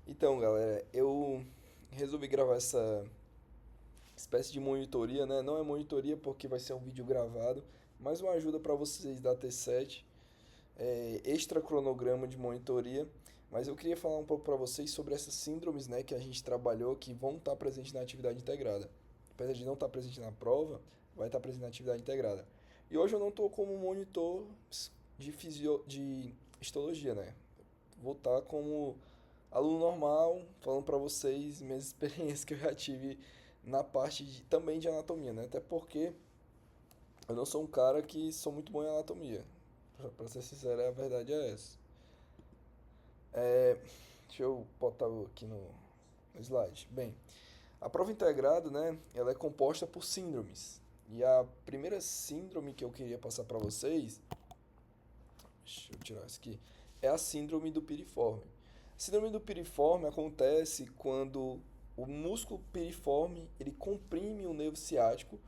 Então, galera, eu resolvi gravar essa espécie de monitoria, né? Não é monitoria porque vai ser um vídeo gravado, mas uma ajuda para vocês da T7, extra cronograma de monitoria. Mas eu queria falar um pouco para vocês sobre essas síndromes, né, que a gente trabalhou, que vão estar presentes na atividade integrada. Apesar de não estar presente na prova, vai estar presente na atividade integrada. E hoje eu não estou como monitor de histologia, né? Vou estar como aluno normal, falando para vocês minhas experiências que eu já tive na parte também de anatomia, né? Até porque eu não sou um cara que sou muito bom em anatomia. Pra ser sincero, a verdade é essa. É, deixa eu botar aqui no slide. Bem, a prova integrada, né? Ela é composta por síndromes. E a primeira síndrome que eu queria passar para vocês, deixa eu tirar isso aqui, é a síndrome do piriforme. A síndrome do piriforme acontece quando o músculo piriforme ele comprime o nervo ciático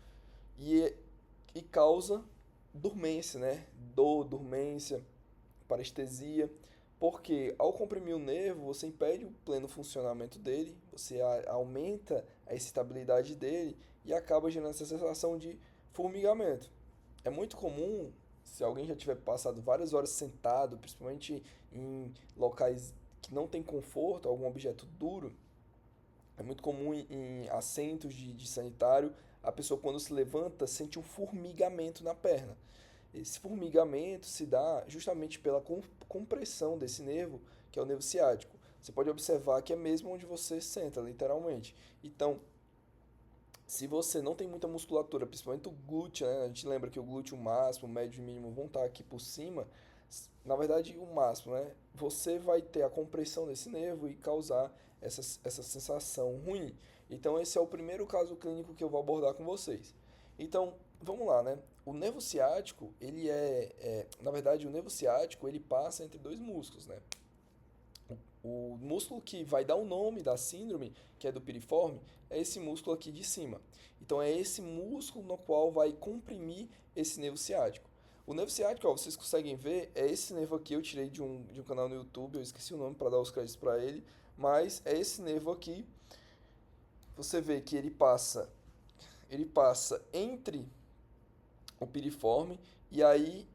e, e causa dormência, né? Dor, dormência, parestesia, porque ao comprimir o nervo, você impede o pleno funcionamento dele, você aumenta a excitabilidade dele e acaba gerando essa sensação de formigamento. É muito comum, se alguém já tiver passado várias horas sentado, principalmente em locais que não tem conforto, algum objeto duro, é muito comum em assentos de sanitário, a pessoa quando se levanta sente um formigamento na perna. Esse formigamento se dá justamente pela compressão desse nervo, que é o nervo ciático. Você pode observar que é mesmo onde você senta, literalmente. Então, se você não tem muita musculatura, principalmente o glúteo, né? A gente lembra que o glúteo máximo, o médio e o mínimo vão estar aqui por cima. Na verdade, o máximo, né? Você vai ter a compressão desse nervo e causar essa sensação ruim. Então, esse é o primeiro caso clínico que eu vou abordar com vocês. Então, vamos lá, né? O nervo ciático, na verdade, o nervo ciático, ele passa entre dois músculos, né? O músculo que vai dar o nome da síndrome, que é do piriforme, é esse músculo aqui de cima. Então é esse músculo no qual vai comprimir esse nervo ciático. O nervo ciático, ó, vocês conseguem ver, é esse nervo aqui, eu tirei de um canal no YouTube, eu esqueci o nome para dar os créditos para ele, mas é esse nervo aqui. Você vê que ele passa entre o piriforme e aí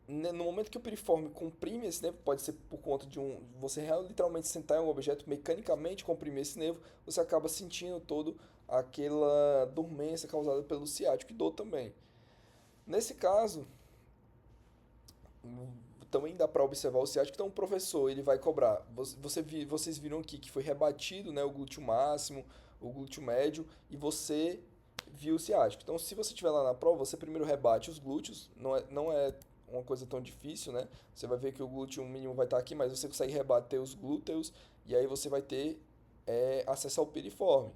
no momento que o piriforme comprime esse nervo, pode ser por conta de você literalmente sentar em um objeto, mecanicamente comprimir esse nervo, você acaba sentindo todo aquela dormência causada pelo ciático e dor também. Nesse caso, também dá para observar o ciático, então o professor ele vai cobrar. Vocês viram aqui que foi rebatido, né, o glúteo máximo, o glúteo médio e você viu o ciático. Então, se você estiver lá na prova, você primeiro rebate os glúteos, não é uma coisa tão difícil, né? Você vai ver que o glúteo mínimo vai estar aqui, mas você consegue rebater os glúteos e aí você vai ter acesso ao piriforme.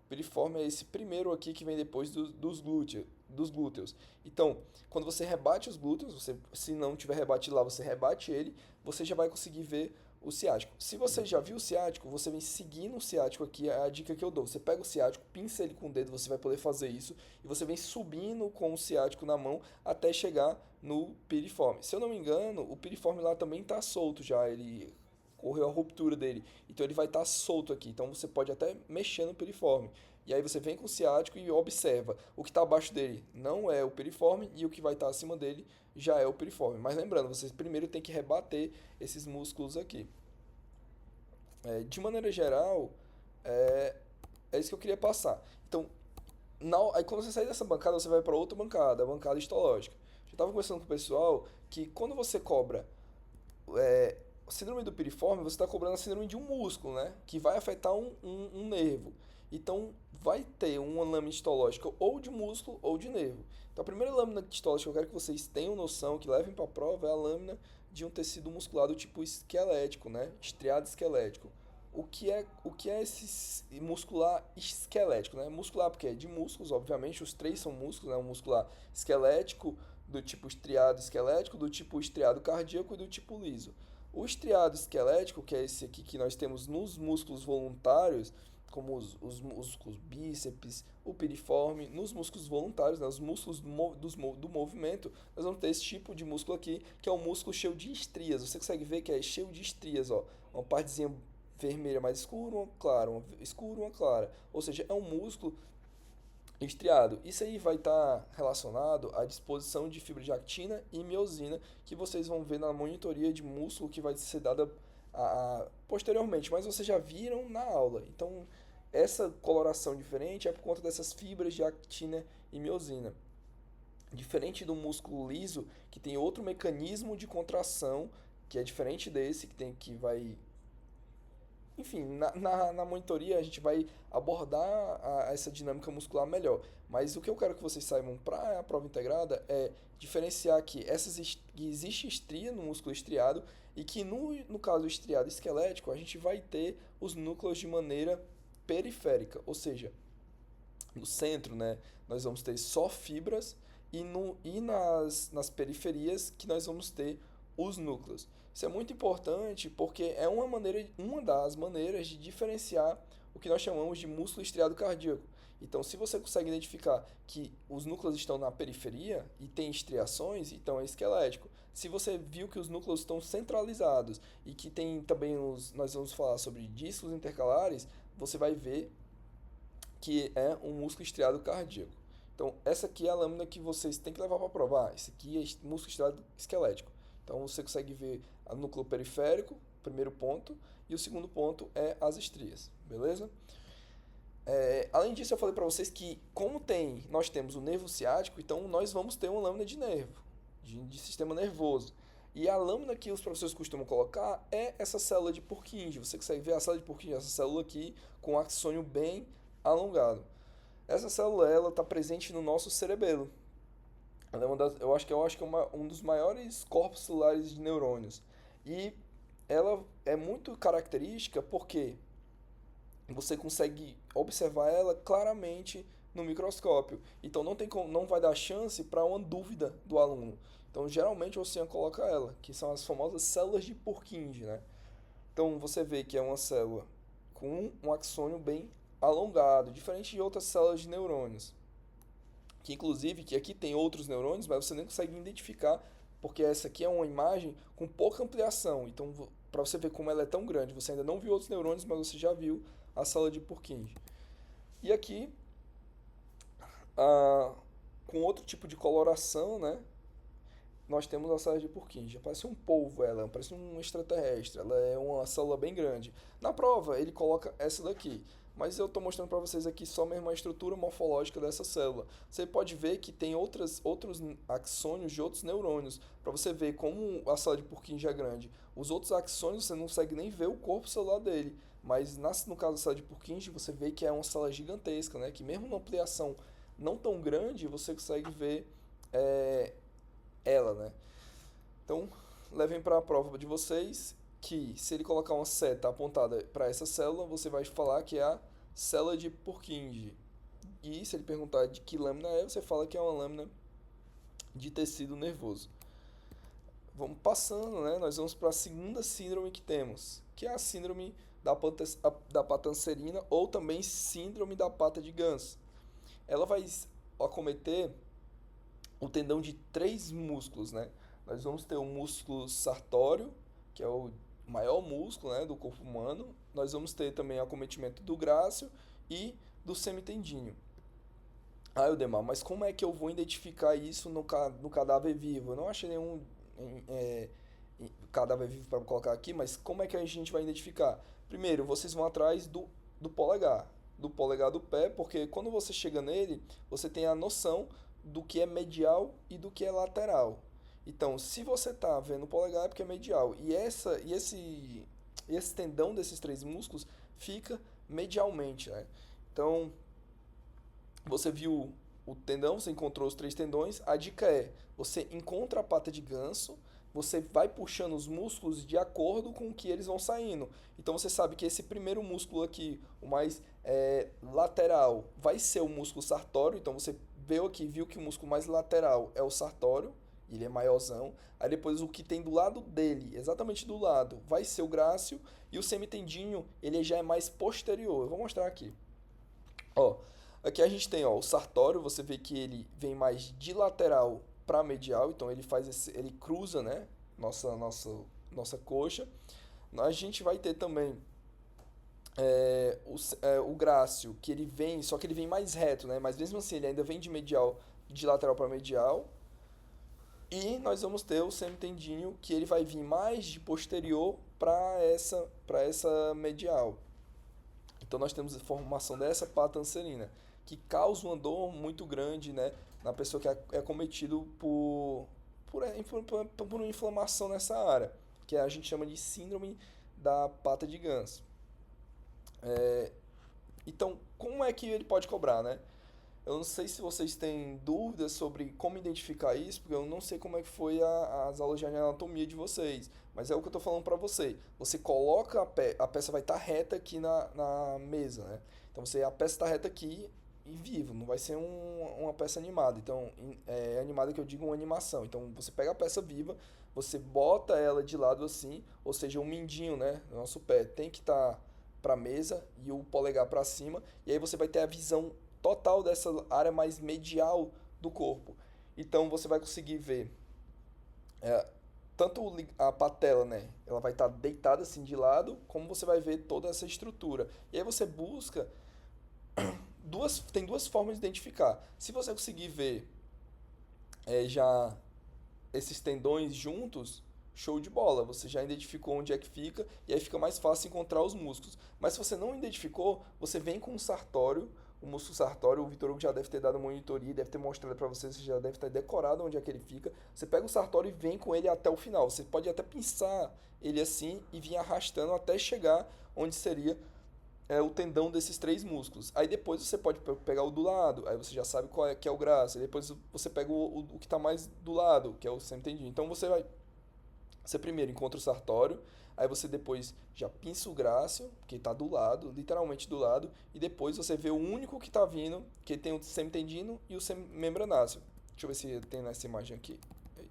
Piriforme é esse primeiro aqui que vem depois dos glúteos. Então, quando você rebate os glúteos, se não tiver rebate lá, você rebate ele, você já vai conseguir ver o ciático. Se você já viu o ciático, você vem seguindo o ciático aqui, é a dica que eu dou. Você pega o ciático, pinça ele com o dedo, você vai poder fazer isso, e você vem subindo com o ciático na mão até chegar no piriforme. Se eu não me engano, o piriforme lá também está solto já, ele correu a ruptura dele. Então ele vai estar solto aqui. Então você pode até mexer no piriforme. E aí você vem com o ciático e observa. O que está abaixo dele não é o piriforme e o que vai estar acima dele já é o piriforme. Mas lembrando, você primeiro tem que rebater esses músculos aqui. De maneira geral, é, é isso que eu queria passar. Então, aí quando você sair dessa bancada, você vai para outra bancada, a bancada histológica. Eu estava conversando com o pessoal que quando você cobra a síndrome do piriforme, você está cobrando a síndrome de um músculo, né? Que vai afetar um nervo. Então, vai ter uma lâmina histológica ou de músculo ou de nervo. Então, a primeira lâmina histológica que eu quero que vocês tenham noção, que levem para a prova, é a lâmina de um tecido muscular do tipo esquelético, né? Estriado esquelético. O que é esse muscular esquelético, né? Muscular porque é de músculos, obviamente, os três são músculos, né? O muscular esquelético, do tipo estriado esquelético, do tipo estriado cardíaco e do tipo liso. O estriado esquelético, que é esse aqui que nós temos nos músculos voluntários, como os músculos bíceps, o piriforme, nos músculos voluntários, né, os músculos do movimento, nós vamos ter esse tipo de músculo aqui, que é um músculo cheio de estrias. Você consegue ver que é cheio de estrias, ó, uma partezinha vermelha mais escura, uma clara, uma escura, uma clara. Ou seja, é um músculo estriado. Isso aí vai estar relacionado à disposição de fibra de actina e miosina que vocês vão ver na monitoria de músculo que vai ser dada posteriormente, mas vocês já viram na aula. Então, essa coloração diferente é por conta dessas fibras de actina e miosina. Diferente do músculo liso, que tem outro mecanismo de contração, que é diferente desse, que vai. Enfim, na monitoria a gente vai abordar essa dinâmica muscular melhor. Mas o que eu quero que vocês saibam para a prova integrada é diferenciar que que existe estria no músculo estriado e que no caso estriado esquelético a gente vai ter os núcleos de maneira periférica, ou seja, no centro, né, nós vamos ter só fibras nas periferias que nós vamos ter os núcleos. Isso é muito importante porque é uma das maneiras de diferenciar o que nós chamamos de músculo estriado cardíaco. Então, se você consegue identificar que os núcleos estão na periferia e tem estriações, então é esquelético. Se você viu que os núcleos estão centralizados e que tem também nós vamos falar sobre discos intercalares, você vai ver que é um músculo estriado cardíaco. Então, essa aqui é a lâmina que vocês têm que levar para provar. Esse aqui é músculo estriado esquelético. Então, você consegue ver o núcleo periférico, primeiro ponto, e o segundo ponto é as estrias, beleza? Além disso, eu falei para vocês que, nós temos o nervo ciático, então nós vamos ter uma lâmina de nervo, de sistema nervoso. E a lâmina que os professores costumam colocar é essa célula de Purkinje. Você consegue ver a célula de Purkinje, essa célula aqui com o axônio bem alongado. Essa célula ela está presente no nosso cerebelo. Ela é eu acho que é um dos maiores corpos celulares de neurônios. E ela é muito característica porque você consegue observar ela claramente no microscópio. Então não vai dar chance para uma dúvida do aluno. Então geralmente você coloca ela, que são as famosas células de Purkinje, né? Então você vê que é uma célula com um axônio bem alongado, diferente de outras células de neurônios. Que aqui tem outros neurônios, mas você nem consegue identificar, porque essa aqui é uma imagem com pouca ampliação. Então, para você ver como ela é tão grande, você ainda não viu outros neurônios, mas você já viu a célula de Purkinje. E aqui, com outro tipo de coloração, né? Nós temos a célula de Purkinje. Parece um polvo ela, parece um extraterrestre. Ela é uma célula bem grande. Na prova, ele coloca essa daqui. Mas eu estou mostrando para vocês aqui só mesmo a estrutura morfológica dessa célula. Você pode ver que tem outros axônios de outros neurônios. Para você ver como a célula de Purkinje é grande. Os outros axônios você não consegue nem ver o corpo celular dele. Mas no caso da célula de Purkinje, você vê que é uma célula gigantesca, né? Que mesmo numa ampliação não tão grande, você consegue ver ela, né? Então, levem para a prova de vocês que se ele colocar uma seta apontada para essa célula, você vai falar que é a célula de Purkinje. E se ele perguntar de que lâmina é, você fala que é uma lâmina de tecido nervoso. Vamos passando, né? Nós vamos para a segunda síndrome que temos, que é a síndrome da patancerina ou também síndrome da pata de ganso. Ela vai acometer o tendão de três músculos, né? Nós vamos ter o músculo sartório, que é o maior músculo, né, do corpo humano. Nós vamos ter também acometimento do grácil e do semitendíneo. Eudemar, mas como é que eu vou identificar isso no cadáver vivo? Eu não achei nenhum cadáver vivo para colocar aqui, mas como é que a gente vai identificar? Primeiro, vocês vão atrás do polegar do pé, porque quando você chega nele, você tem a noção do que é medial e do que é lateral. Então, se você está vendo o polegar é porque é medial. E esse tendão desses três músculos fica medialmente, né? Então, você viu o tendão, você encontrou os três tendões. A dica é, você encontra a pata de ganso, você vai puxando os músculos de acordo com que eles vão saindo. Então, você sabe que esse primeiro músculo aqui, o mais lateral, vai ser o músculo sartório. Então, você viu que o músculo mais lateral é o sartório. Ele é maiorzão. Aí depois o que tem do lado dele, exatamente do lado, vai ser o grácil. E o semitendíneo, ele já é mais posterior. Eu vou mostrar aqui. Ó, aqui a gente tem o sartório. Você vê que ele vem mais de lateral para medial. Então ele cruza, né, nossa coxa. A gente vai ter também O grácil, que ele vem, só que ele vem mais reto, né? Mas mesmo assim, ele ainda vem de medial, de lateral para medial. E nós vamos ter o semitendíneo, que ele vai vir mais de posterior para essa medial. Então nós temos a formação dessa pata anserina, que causa uma dor muito grande, né, na pessoa que é acometido por uma inflamação nessa área, que a gente chama de síndrome da pata de ganso. Então, como é que ele pode cobrar, né? Eu não sei se vocês têm dúvidas sobre como identificar isso, porque eu não sei como é que foi as aulas de anatomia de vocês, mas é o que eu estou falando para você. Você coloca a peça vai estar reta aqui na mesa, né? Então a peça está reta aqui e vivo, não vai ser uma peça animada. Então, animada que eu digo uma animação. Então você pega a peça viva, você bota ela de lado assim, ou seja, o mindinho, né? Nosso pé tem que estar para a mesa e o polegar para cima, e aí você vai ter a visão total dessa área mais medial do corpo. Então você vai conseguir ver é, tanto a patela, né? Ela vai estar deitada assim de lado, como você vai ver toda essa estrutura. E aí você busca tem duas formas de identificar. Se você conseguir ver já esses tendões juntos, show de bola. Você já identificou onde é que fica e aí fica mais fácil encontrar os músculos. Mas se você não identificou, você vem com um sartório, o músculo sartório, o Vitor Hugo já deve ter dado monitoria, deve ter mostrado para você, você já deve ter decorado onde é que ele fica. Você pega o sartório e vem com ele até o final. Você pode até pinçar ele assim e vir arrastando até chegar onde seria o tendão desses três músculos. Aí depois você pode pegar o do lado, aí você já sabe qual é que é o braço. Aí depois você pega o que está mais do lado, que é o semitendino. Então você primeiro encontra o sartório, aí você depois já pinça o grácil, que está do lado, literalmente do lado, e depois você vê o único que está vindo, que tem o semitendino e o membranáceo. Deixa eu ver se tem nessa imagem aqui. Eita.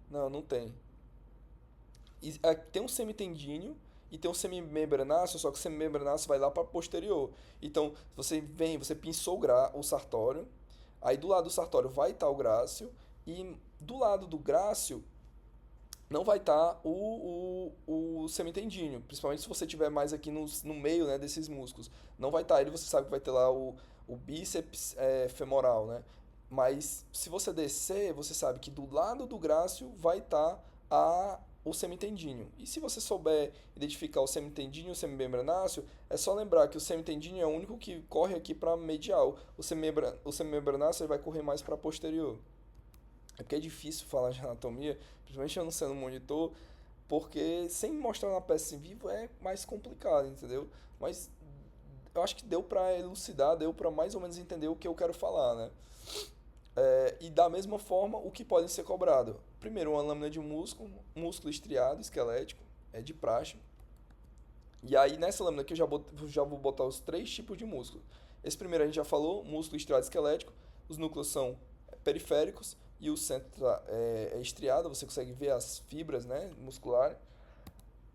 Não, não tem. Tem um semitendíneo e tem um semimembranáceo, só que o semimembranáceo vai lá para posterior. Então, você pinçou o sartório, aí do lado do sartório vai estar o grácil, e do lado do grácil não vai estar o semitendíneo, principalmente se você tiver mais aqui no meio, né, desses músculos. Não vai estar ele, você sabe que vai ter lá o bíceps femoral, né? Mas se você descer, você sabe que do lado do grácil vai estar o semitendíneo. E se você souber identificar o semitendíneo e o semimembranáceo, é só lembrar que o semitendíneo é o único que corre aqui para medial. O semimembranáceo ele vai correr mais para posterior. É porque é difícil falar de anatomia, principalmente eu não sendo monitor, porque sem mostrar uma peça em vivo é mais complicado, entendeu? Mas eu acho que deu para elucidar, deu para mais ou menos entender o que eu quero falar, né? E da mesma forma, o que pode ser cobrado? Primeiro, uma lâmina de músculo estriado, esquelético, é de praxe. E aí, nessa lâmina aqui, já vou botar os três tipos de músculo. Esse primeiro a gente já falou, músculo estriado esquelético. Os núcleos são periféricos e o centro é estriado, você consegue ver as fibras, né, musculares.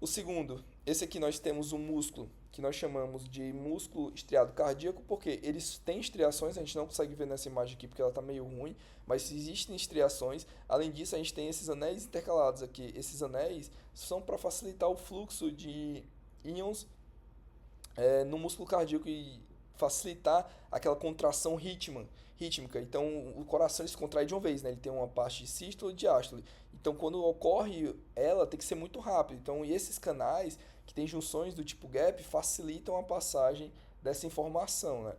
O segundo, esse aqui nós temos um músculo que nós chamamos de músculo estriado cardíaco, porque eles têm estriações, a gente não consegue ver nessa imagem aqui porque ela está meio ruim, mas existem estriações. Além disso, a gente tem esses anéis intercalados aqui. Esses anéis são para facilitar o fluxo de íons no músculo cardíaco e facilitar aquela contração rítmica. Então, o coração ele se contrai de uma vez, né? Ele tem uma parte de sístole e diástole. Então, quando ocorre ela, tem que ser muito rápido. Então, e esses canais que têm junções do tipo gap facilitam a passagem dessa informação, né?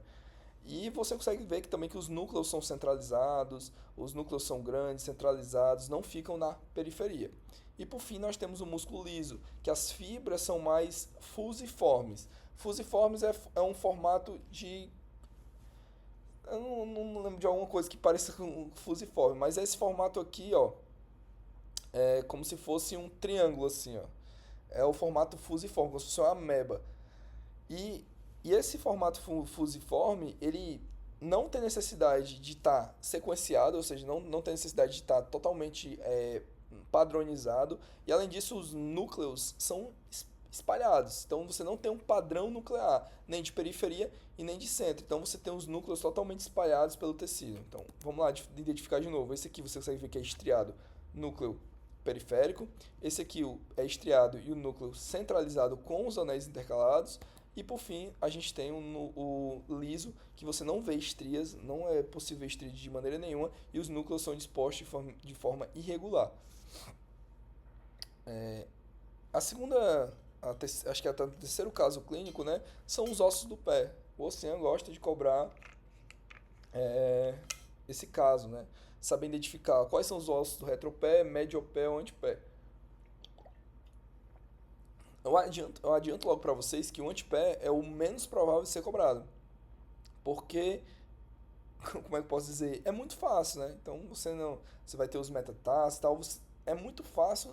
E você consegue ver que também que os núcleos são centralizados, os núcleos são grandes, centralizados, não ficam na periferia. E por fim nós temos o músculo liso, que as fibras são mais fusiformes. Fusiformes é um formato de... Eu não lembro de alguma coisa que pareça com fusiforme, mas esse formato aqui, ó, é como se fosse um triângulo assim, ó. É o formato fusiforme, como se fosse uma ameba. E, e esse formato fusiforme, ele não tem necessidade de estar sequenciado, ou seja, não tem necessidade de estar totalmente padronizado. E além disso, os núcleos são espalhados. Então você não tem um padrão nuclear, nem de periferia e nem de centro. Então você tem os núcleos totalmente espalhados pelo tecido. Então vamos lá identificar de novo. Esse aqui você consegue ver que é estriado, núcleo periférico. Esse aqui é estriado e o núcleo centralizado com os anéis intercalados. E por fim, a gente tem o liso, que você não vê estrias, não é possível ver estrias de maneira nenhuma, e os núcleos são dispostos de forma irregular. A segunda, acho que até o terceiro caso clínico, né, são os ossos do pé. O Ocean gosta de cobrar é, esse caso, né? Saber identificar quais são os ossos do retropé, mediopé ou antepé. Eu adianto logo para vocês que o antepé é o menos provável de ser cobrado, porque, como é que eu posso dizer, é muito fácil, né? Então você vai ter os metatarsos e tal, é muito fácil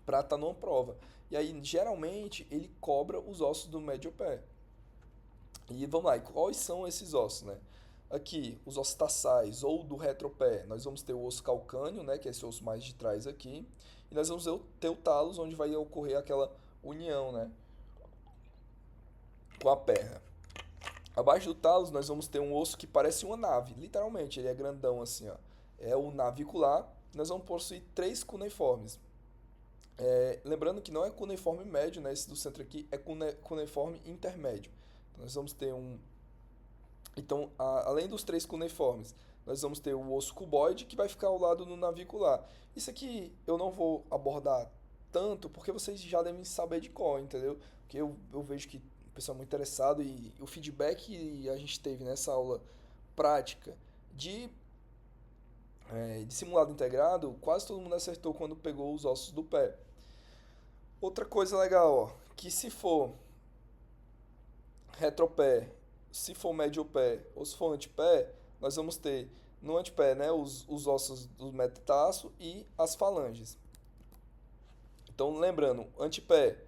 para estar numa prova. E aí, geralmente, ele cobra os ossos do mediopé. E vamos lá, e quais são esses ossos, né? Aqui, os ossos tarsais ou do retropé, nós vamos ter o osso calcâneo, né, que é esse osso mais de trás aqui, e nós vamos ter o talos, onde vai ocorrer aquela união, né, com a perna. Abaixo do talos, nós vamos ter um osso que parece uma nave, literalmente, ele é grandão assim, ó. É o navicular. Nós vamos possuir três cuneiformes. Lembrando que não é cuneiforme médio, né, esse do centro aqui é cuneiforme intermédio. Então, nós vamos ter um Então, além dos três cuneiformes, nós vamos ter o osso cuboide, que vai ficar ao lado do navicular. Isso aqui eu não vou abordar tanto, porque vocês já devem saber de cor, entendeu? Porque eu vejo que o pessoal é muito interessado e o feedback que a gente teve nessa aula prática de, de simulado integrado, quase todo mundo acertou quando pegou os ossos do pé. Outra coisa legal, ó, que se for retropé, se for mediopé ou se for antepé, nós vamos ter no antepé, né, os ossos do metatarso e as falanges. Então, lembrando, antepé,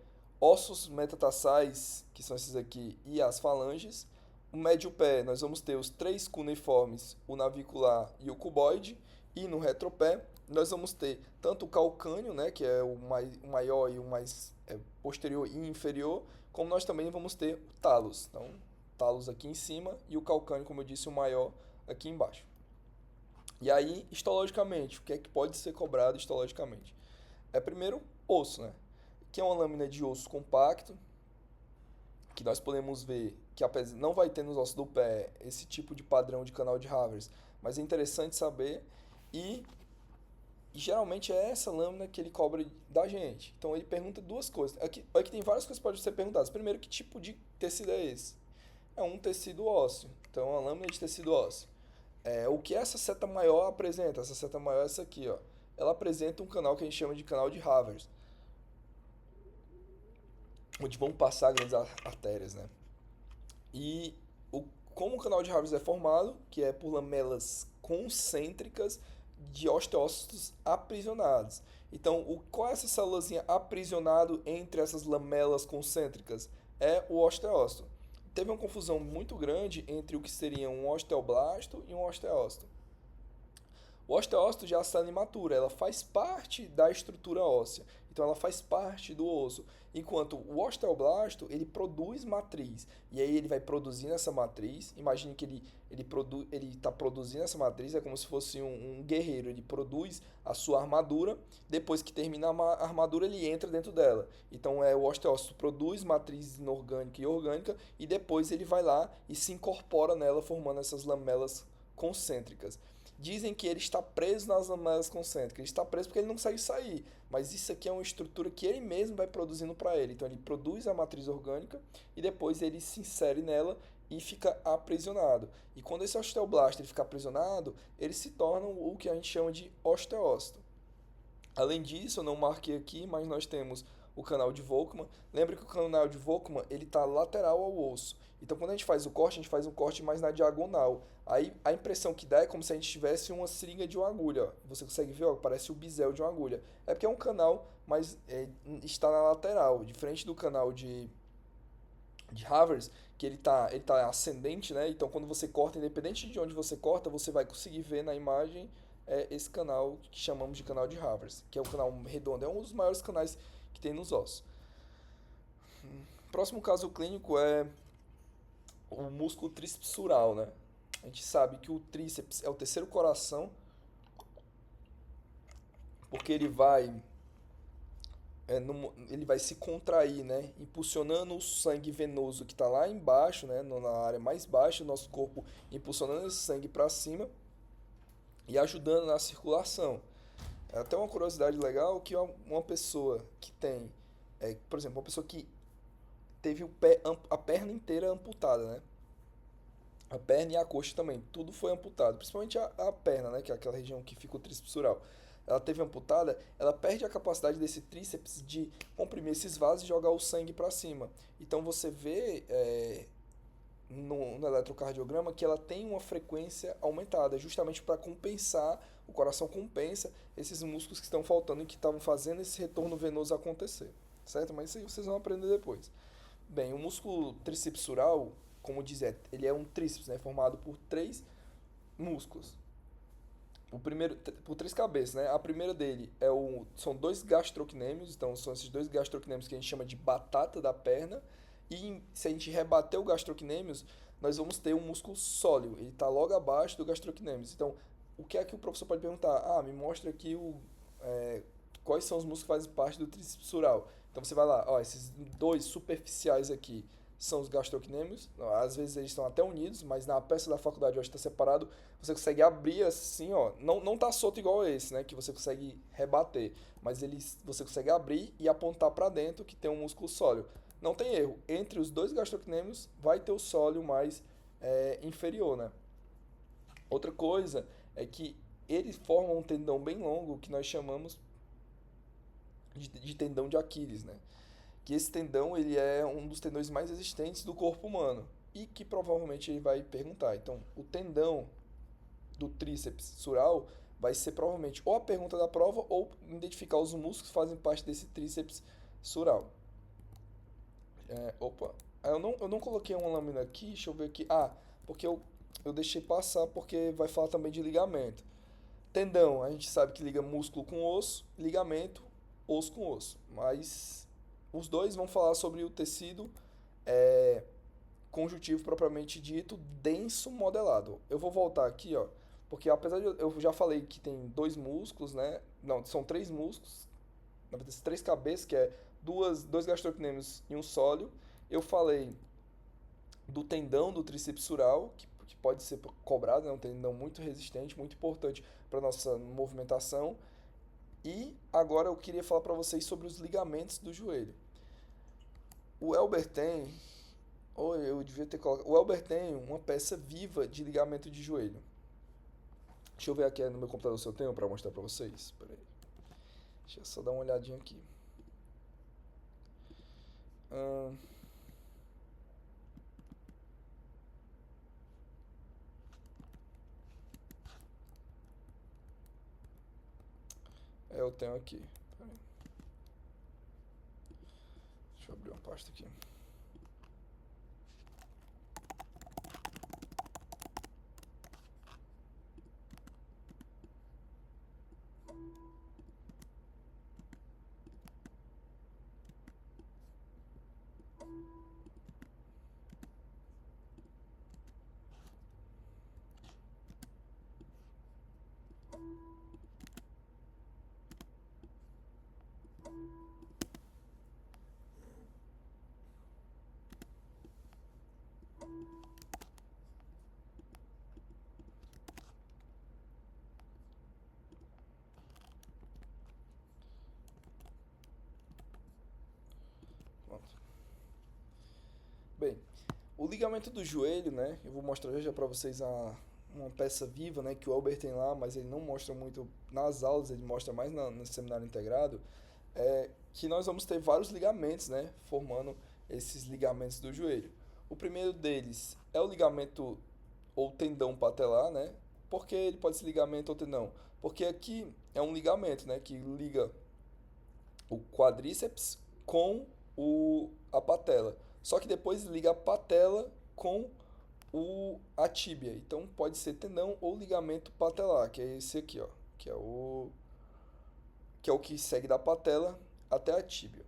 ossos metatarsais, que são esses aqui, e as falanges. O médio pé, nós vamos ter os três cuneiformes, o navicular e o cuboide. E no retropé, nós vamos ter tanto o calcâneo, né, que é o maior e o mais posterior e inferior, como nós também vamos ter o talos. Então, talos aqui em cima e o calcâneo, como eu disse, o maior aqui embaixo. E aí, histologicamente, o que é que pode ser cobrado histologicamente? Primeiro, osso, né? Que é uma lâmina de osso compacto, que nós podemos ver que apesar não vai ter nos ossos do pé esse tipo de padrão de canal de Havers, mas é interessante saber e, e geralmente é essa lâmina que ele cobra da gente. Então ele pergunta duas coisas. Aqui tem várias coisas que podem ser perguntadas. Primeiro, que tipo de tecido é esse? É um tecido ósseo. Então, é uma lâmina de tecido ósseo. O que essa seta maior apresenta? Essa seta maior é essa aqui, ó. Ela apresenta um canal que a gente chama de canal de Havers, onde vão passar grandes artérias, né? E como o canal de Havers é formado, que é por lamelas concêntricas de osteócitos aprisionados. Então, qual é essa célulazinha aprisionado entre essas lamelas concêntricas? É o osteócito. Teve uma confusão muito grande entre o que seria um osteoblasto e um osteócito. O osteócito já é a célula imatura, ela faz parte da estrutura óssea, então ela faz parte do osso. Enquanto o osteoblasto, ele produz matriz, e aí ele vai produzindo essa matriz. Imagine que ele está produzindo essa matriz, é como se fosse um guerreiro, ele produz a sua armadura, depois que termina a armadura, ele entra dentro dela. Então o osteócito produz matriz inorgânica e orgânica, e depois ele vai lá e se incorpora nela, formando essas lamelas concêntricas. Dizem que ele está preso nas lamelas concêntricas. Ele está preso porque ele não consegue sair. Mas isso aqui é uma estrutura que ele mesmo vai produzindo para ele. Então ele produz a matriz orgânica e depois ele se insere nela e fica aprisionado. E quando esse osteoblasto ele fica aprisionado, ele se torna o que a gente chama de osteócito. Além disso, eu não marquei aqui, mas nós temos o canal de Volkmann. Lembra que o canal de Volkmann ele está lateral ao osso. Então, quando a gente faz o corte, a gente faz um corte mais na diagonal. Aí, a impressão que dá é como se a gente tivesse uma seringa de uma agulha. Ó. Você consegue ver, ó, parece o bisel de uma agulha. É porque é um canal, mas está na lateral, diferente do canal de Havers, que ele tá ascendente, né? Então, quando você corta, independente de onde você corta, você vai conseguir ver na imagem esse canal que chamamos de canal de Havers, que é um canal redondo. É um dos maiores canais que tem nos ossos. Próximo caso clínico é o músculo tríceps-sural, né? A gente sabe que o tríceps é o terceiro coração porque ele vai se contrair, né? Impulsionando o sangue venoso que está lá embaixo, né? Na área mais baixa do nosso corpo, impulsionando esse sangue para cima e ajudando na circulação. É até uma curiosidade legal que uma pessoa que tem, por exemplo, uma pessoa que teve a perna inteira amputada, né? A perna e a coxa também, tudo foi amputado, principalmente a perna, né, que é aquela região que fica o tríceps sural. Ela teve amputada, ela perde a capacidade desse tríceps de comprimir esses vasos e jogar o sangue para cima. Então você vê no eletrocardiograma que ela tem uma frequência aumentada, justamente para compensar, o coração compensa esses músculos que estão faltando e que estavam fazendo esse retorno venoso acontecer, certo? Mas isso aí vocês vão aprender depois. Bem, o músculo tricepsural, como diz, ele é um tríceps, né, formado por três músculos. O primeiro, por três cabeças, né? A primeira dele são dois gastrocnêmios, então são esses dois gastrocnêmios que a gente chama de batata da perna. E se a gente rebater o gastrocnêmios, nós vamos ter um músculo sóleo. Ele está logo abaixo do gastrocnêmios. Então, o que é que o professor pode perguntar? Ah, me mostra aqui quais são os músculos que fazem parte do tríceps sural. Então você vai lá, ó, esses dois superficiais aqui são os gastrocnêmios. Às vezes eles estão até unidos, mas na peça da faculdade hoje está separado. Você consegue abrir assim, ó. Não tá solto igual esse, né? Que você consegue rebater. Mas você consegue abrir e apontar para dentro que tem um músculo sólido. Não tem erro. Entre os dois gastrocnêmios vai ter o sólido mais inferior, né? Outra coisa é que eles formam um tendão bem longo que nós chamamos de tendão de Aquiles, né? Que esse tendão ele é um dos tendões mais resistentes do corpo humano e que provavelmente ele vai perguntar. Então, o tendão do tríceps sural vai ser provavelmente ou a pergunta da prova ou identificar os músculos que fazem parte desse tríceps sural. Opa, eu não coloquei uma lâmina aqui, deixa eu ver aqui. Ah, porque eu deixei passar porque vai falar também de ligamento. Tendão, a gente sabe que liga músculo com osso, ligamento, osso com osso. Mas os dois vão falar sobre o tecido é, conjuntivo propriamente dito, denso modelado. Eu vou voltar aqui, ó, porque apesar de eu já falei que tem dois músculos, né? Não, são três músculos, na verdade, três cabeças, que é dois gastrocnêmios e um sólio. Eu falei do tendão do tríceps sural, que pode ser cobrado, é um tendão muito resistente, muito importante para nossa movimentação. E agora eu queria falar para vocês sobre os ligamentos do joelho. O Elber tem, ou eu devia ter colocado, o Elber tem uma peça viva de ligamento de joelho. Deixa eu ver aqui no meu computador se eu tenho para mostrar para vocês. Espera aí. Deixa eu só dar uma olhadinha aqui. Hum, eu tenho aqui. Pera aí. Deixa eu abrir uma pasta aqui. Pronto. Bem, o ligamento do joelho, né? Eu vou mostrar já para vocês uma peça viva, né? Que o Elber tem lá, mas ele não mostra muito nas aulas, ele mostra mais no seminário integrado. Que nós vamos ter vários ligamentos, né? Formando esses ligamentos do joelho. O primeiro deles é o ligamento ou tendão patelar, né? Por que ele pode ser ligamento ou tendão? Porque aqui é um ligamento, né? Que liga o quadríceps com a patela. Só que depois liga a patela com a tíbia. Então pode ser tendão ou ligamento patelar, que é esse aqui, ó, que é o que segue da patela até a tíbia.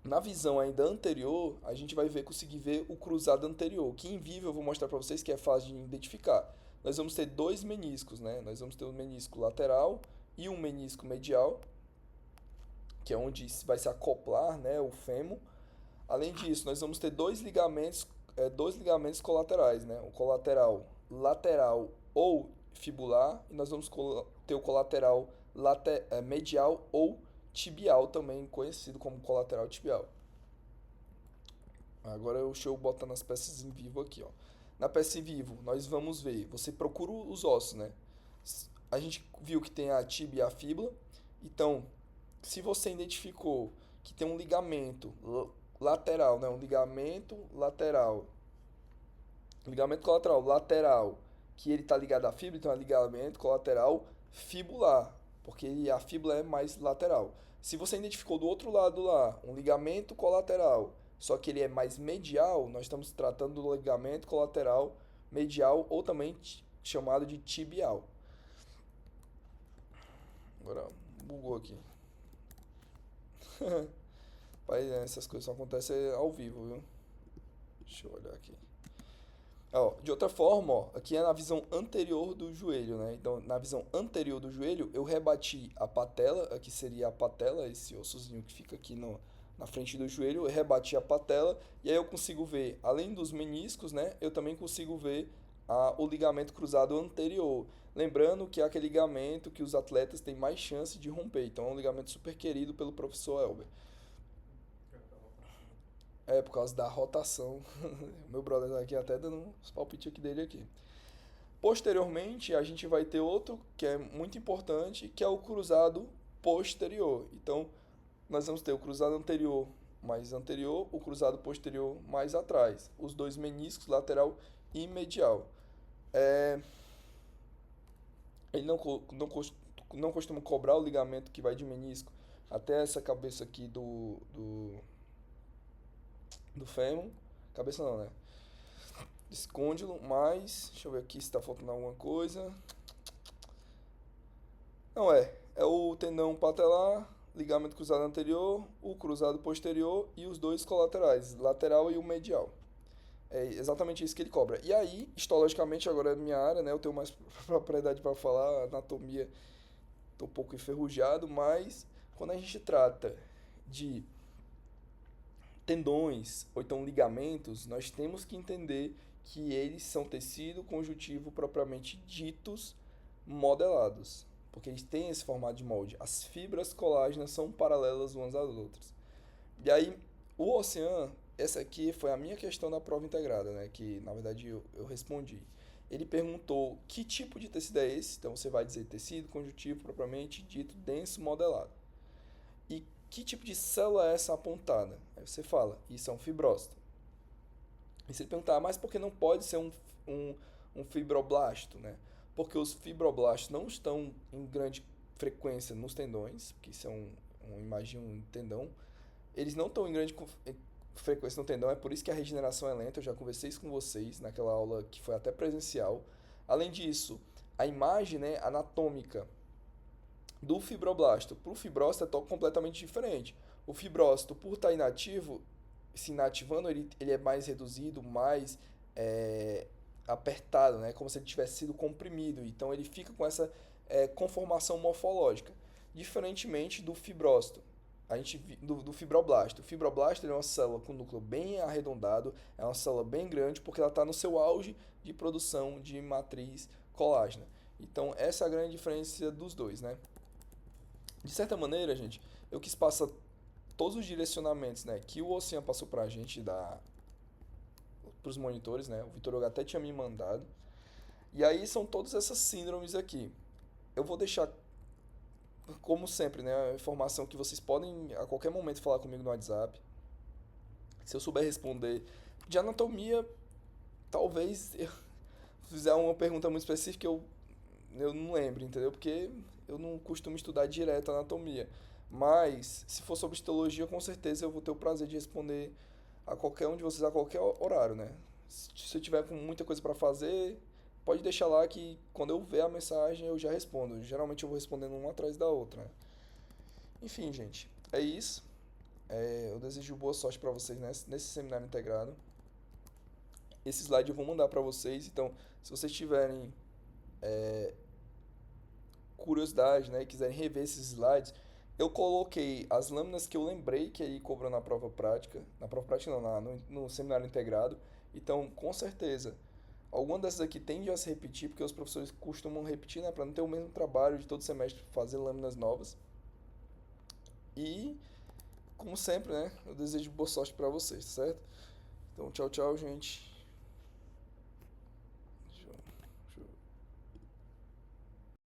Na visão ainda anterior, a gente vai conseguir ver o cruzado anterior, que em vivo eu vou mostrar para vocês que é fácil de identificar. Nós vamos ter dois meniscos, né? Nós vamos ter o menisco lateral e um menisco medial, que é onde vai se acoplar, né, o fêmur. Além disso, nós vamos ter dois ligamentos colaterais, né? O colateral lateral ou fibular, e nós vamos ter o colateral medial ou tibial, também conhecido como colateral tibial. Agora deixa eu botar nas peças em vivo aqui, ó. Na peça em vivo, nós vamos ver, você procura os ossos, né? A gente viu que tem a tibia e a fíbula, então, se você identificou que tem um ligamento lateral, né? Ligamento colateral lateral, que ele está ligado à fíbula, então é ligamento colateral fibular, porque a fíbula é mais lateral. Se você identificou do outro lado lá um ligamento colateral, só que ele é mais medial, nós estamos tratando do ligamento colateral medial ou também chamado de tibial. Agora bugou aqui. Pai, essas coisas só acontecem ao vivo, viu? Deixa eu olhar aqui. Ó, de outra forma, ó, aqui é na visão anterior do joelho, né? Então, na visão anterior do joelho, eu rebati a patela, aqui seria a patela, esse ossozinho que fica aqui na frente do joelho, eu rebati a patela, e aí eu consigo ver, além dos meniscos, né? Eu também consigo ver o ligamento cruzado anterior. Lembrando que é aquele ligamento que os atletas têm mais chance de romper, então é um ligamento super querido pelo professor Elber. É, por causa da rotação. Meu brother tá aqui até dando uns palpites aqui dele aqui. Posteriormente, a gente vai ter outro que é muito importante, que é o cruzado posterior. Então, nós vamos ter o cruzado anterior mais anterior, o cruzado posterior mais atrás. Os dois meniscos, lateral e medial. É, ele não costuma cobrar o ligamento que vai de menisco até essa cabeça aqui do fêmur. Cabeça não, né? Desse côndilo, mas. Deixa eu ver aqui se tá faltando alguma coisa. Não é. É o tendão patelar, ligamento cruzado anterior, o cruzado posterior e os dois colaterais, lateral e o medial. É exatamente isso que ele cobra. E aí, histologicamente, agora é minha área, né? Eu tenho mais propriedade para falar, anatomia, tô um pouco enferrujado, mas quando a gente trata de tendões ou então ligamentos, nós temos que entender que eles são tecido conjuntivo propriamente ditos modelados, porque eles têm esse formato de molde. As fibras colágenas são paralelas umas às outras. E aí, o Ocean, essa aqui foi a minha questão da prova integrada, né? Que na verdade eu respondi. Ele perguntou que tipo de tecido é esse, então você vai dizer tecido conjuntivo propriamente dito denso modelado. E que tipo de célula é essa apontada? Aí você fala, isso é um fibrócito. E se ele perguntar, mas por que não pode ser um fibroblasto, né? Porque os fibroblastos não estão em grande frequência nos tendões, que isso é uma imagem, um tendão. Eles não estão em grande frequência no tendão, é por isso que a regeneração é lenta. Eu já conversei isso com vocês naquela aula que foi até presencial. Além disso, a imagem, né, anatômica do fibroblasto para o fibrócito é completamente diferente. O fibrócito, por estar inativo, se inativando, ele é mais reduzido, mais apertado, né? Como se ele tivesse sido comprimido. Então ele fica com essa conformação morfológica. Diferentemente do fibrócito, do fibroblasto. O fibroblasto é uma célula com núcleo bem arredondado, é uma célula bem grande, porque ela está no seu auge de produção de matriz colágena. Então essa é a grande diferença dos dois, né? De certa maneira, gente, eu quis passar todos os direcionamentos, né, que o Ocean passou pra gente pros monitores, né? O Vitor Hugo até tinha me mandado. E aí são todas essas síndromes aqui. Eu vou deixar, como sempre, né, a informação que vocês podem a qualquer momento falar comigo no WhatsApp. Se eu souber responder de anatomia, talvez eu fizer uma pergunta muito específica, eu não lembro, entendeu? Porque eu não costumo estudar direto anatomia. Mas, se for sobre histologia, com certeza eu vou ter o prazer de responder a qualquer um de vocês a qualquer horário, né? Se eu tiver com muita coisa para fazer, pode deixar lá que quando eu ver a mensagem eu já respondo. Geralmente eu vou respondendo uma atrás da outra, né? Enfim, gente, é isso. Eu desejo boa sorte para vocês nesse seminário integrado. Esse slide eu vou mandar para vocês, então se vocês tiverem curiosidade, né, e quiserem rever esses slides, eu coloquei as lâminas que eu lembrei que aí cobrou na prova prática não, no seminário integrado. Então, com certeza, alguma dessas aqui tende a se repetir, porque os professores costumam repetir, né, para não ter o mesmo trabalho de todo semestre fazer lâminas novas. E, como sempre, né, eu desejo boa sorte para vocês, certo? Então, tchau, tchau, gente.